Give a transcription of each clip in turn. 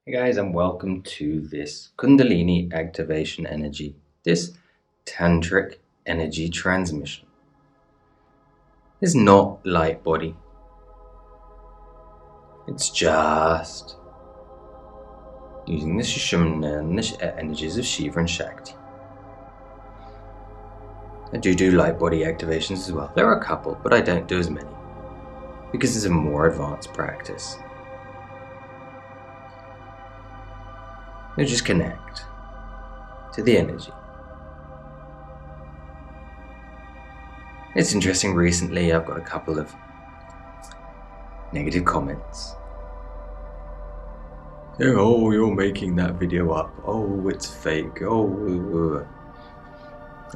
Hey guys, and welcome to this Kundalini activation energy, this tantric energy transmission. It's not light body. It's just using the energies of Shiva and Shakti. I do light body activations as well. There are a couple, but I don't do as many because it's a more advanced practice. You just connect to the energy. It's interesting, recently I've got a couple of negative comments. Oh, you're making that video up. Oh, it's fake. Oh,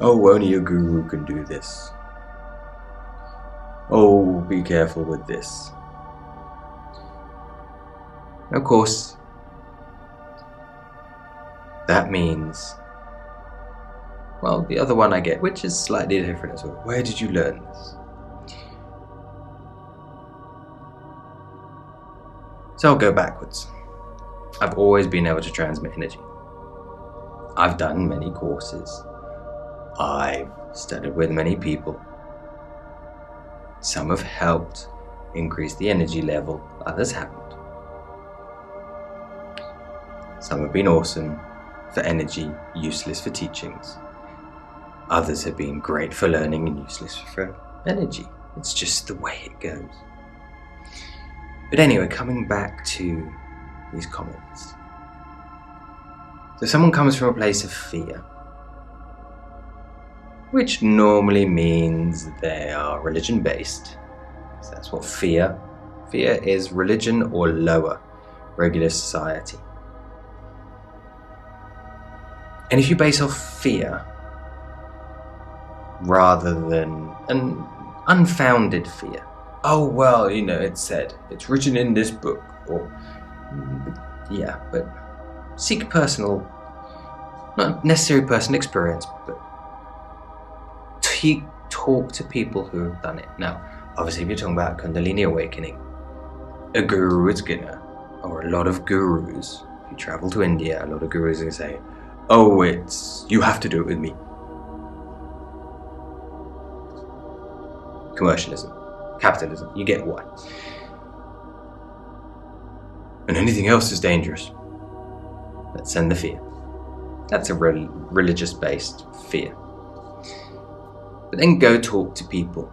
only a guru can do this. Oh, be careful with this. Of course, that means, well, the other one I get, which is slightly different as well. Where did you learn this? So I'll go backwards. I've always been able to transmit energy. I've done many courses. I've studied with many people. Some have helped increase the energy level, others haven't. Some have been awesome for energy, useless for teachings. Others have been great for learning and useless for energy. It's just the way it goes. But anyway, coming back to these comments. So someone comes from a place of fear, which normally means they are religion-based. So that's what fear is, religion or lower, regular society. And if you base off fear rather than an unfounded fear, oh well, it's said, it's written in this book, or yeah, but seek personal, not necessarily personal experience, but talk to people who have done it. Now, obviously, if you're talking about Kundalini awakening, a guru is gonna, or a lot of gurus, if you travel to India, a lot of gurus are gonna say, oh, you have to do it with me. Commercialism, capitalism, you get one. And anything else is dangerous. Let's send the fear. That's a religious-based fear. But then go talk to people.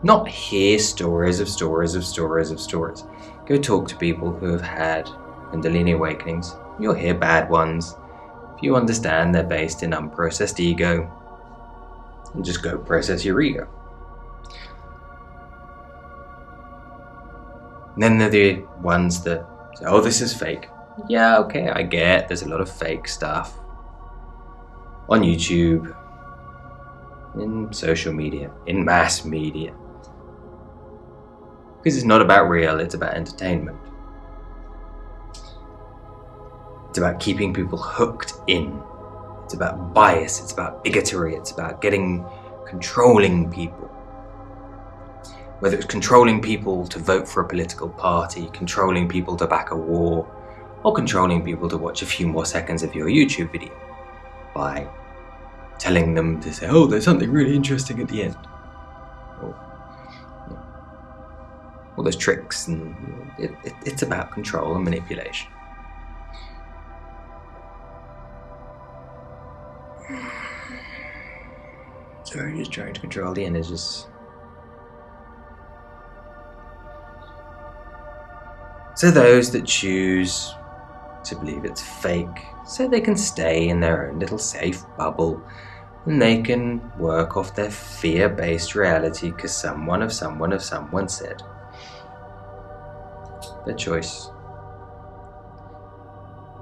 Not hear stories of stories. Go talk to people who have had Kundalini awakenings. You'll hear bad ones. If you understand they're based in unprocessed ego, and just go process your ego. And then there are the ones that say, oh, this is fake. Yeah, okay, I get there's a lot of fake stuff on YouTube, in social media, in mass media. Because it's not about real, it's about entertainment. It's about keeping people hooked in. It's about bias, it's about bigotry, it's about controlling people. Whether it's controlling people to vote for a political party, controlling people to back a war, or controlling people to watch a few more seconds of your YouTube video by telling them to say, oh, there's something really interesting at the end. Or, all those tricks, and it's about control and manipulation. So we're just trying to control the energies. So those that choose to believe it's fake, so they can stay in their own little safe bubble, and they can work off their fear-based reality because someone said. Their choice.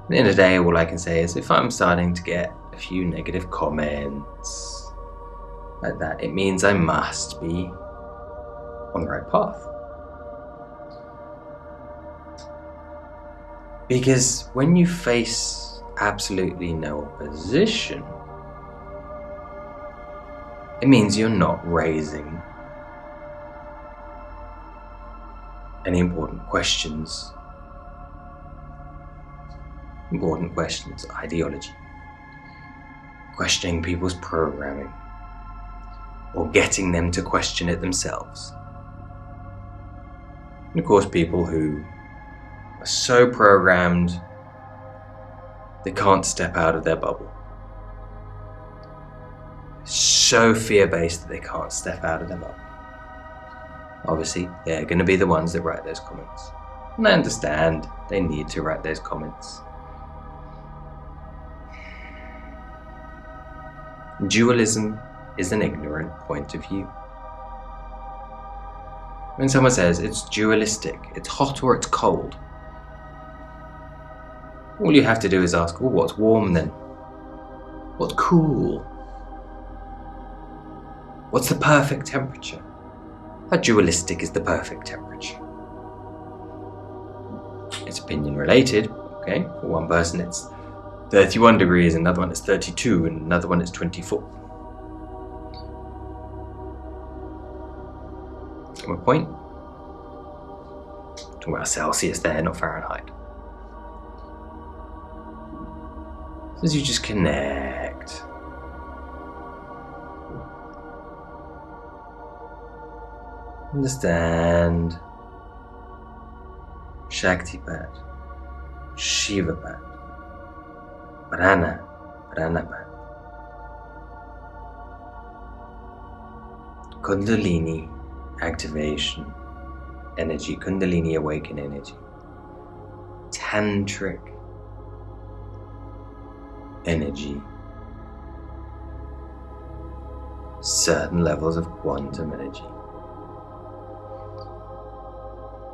At the end of the day, all I can say is if I'm starting to get a few negative comments like that, it means I must be on the right path. Because when you face absolutely no opposition, it means you're not raising any important questions Important questions: ideology, questioning people's programming, or getting them to question it themselves. And of course, people who are so programmed they can't step out of their bubble. So fear-based that they can't step out of their bubble. Obviously, they're going to be the ones that write those comments. And I understand they need to write those comments. Dualism is an ignorant point of view. When someone says it's dualistic, it's hot or it's cold, all you have to do is ask, well, what's warm then? What's cool? What's the perfect temperature? How dualistic is the perfect temperature? It's opinion related, okay? For one person it's 31 degrees, another one is 32, and another one is 24. My point? Talking about Celsius there, not Fahrenheit. As you just connect. Understand Shakti Pad, Shiva Pad, Prana Pad, Kundalini activation energy, Kundalini awaken energy, tantric energy, certain levels of quantum energy.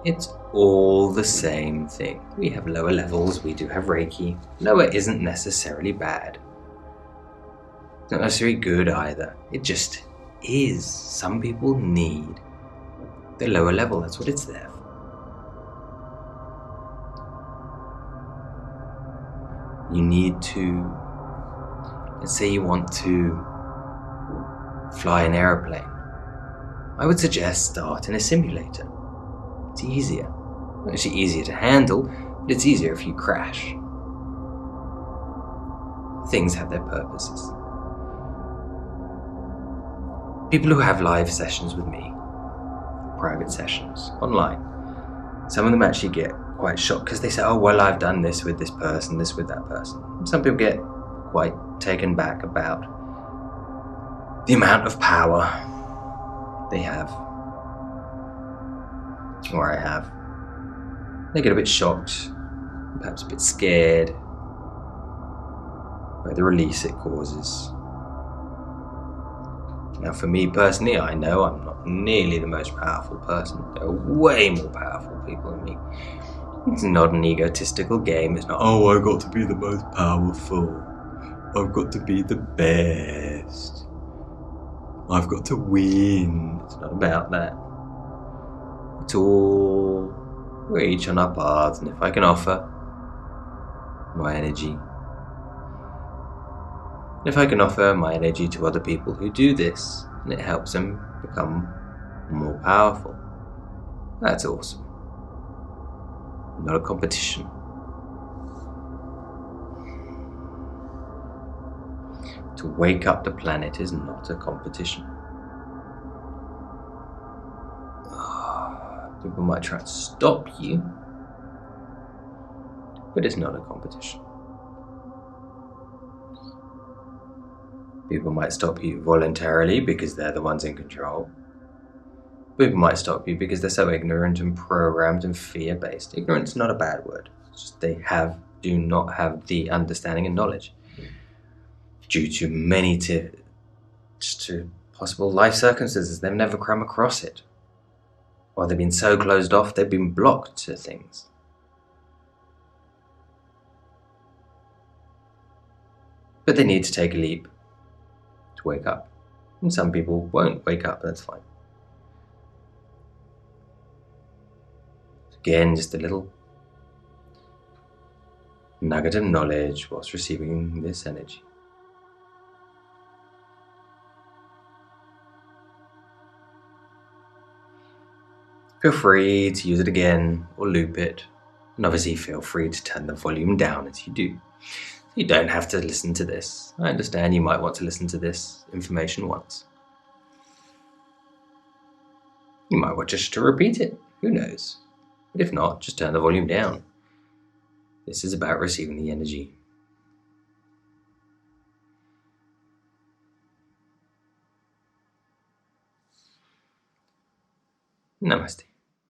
It's all the same thing. We have lower levels, we do have Reiki. Lower isn't necessarily bad. It's not necessarily good either. It just is. Some people need the lower level, that's what it's there for. You need to, let's say you want to fly an aeroplane. I would suggest start in a simulator. It's easier. It's actually easier to handle, but it's easier if you crash. Things have their purposes. People who have live sessions with me, private sessions, online, some of them actually get quite shocked because they say, oh, well, I've done this with this person, this with that person. Some people get quite taken back about the amount of power they have. Or I have. They get a bit shocked, perhaps a bit scared by the release it causes. Now for me personally, I know I'm not nearly the most powerful person. There are way more powerful people than me. It's not an egotistical game. It's not, oh, I've got to be the most powerful. I've got to be the best. I've got to win. It's not about that. It's all, we're each on our paths, and if I can offer my energy, if I can offer my energy to other people who do this, and it helps them become more powerful, that's awesome. Not a competition. To wake up the planet is not a competition. People might try to stop you, but it's not a competition. People might stop you voluntarily because they're the ones in control. People might stop you because they're so ignorant and programmed and fear-based. Ignorance is not a bad word. It's just they do not have the understanding and knowledge due to many to possible life circumstances. They've never come across it. Or they've been so closed off, they've been blocked to things. But they need to take a leap to wake up. And some people won't wake up, that's fine. Again, just a little nugget of knowledge whilst receiving this energy. Feel free to use it again or loop it And obviously feel free to turn the volume down as you do. You don't have to listen to this. I understand you might want to listen to this information once. You might want just to repeat it. Who knows? But if not, just turn the volume down. This is about receiving the energy. Namaste.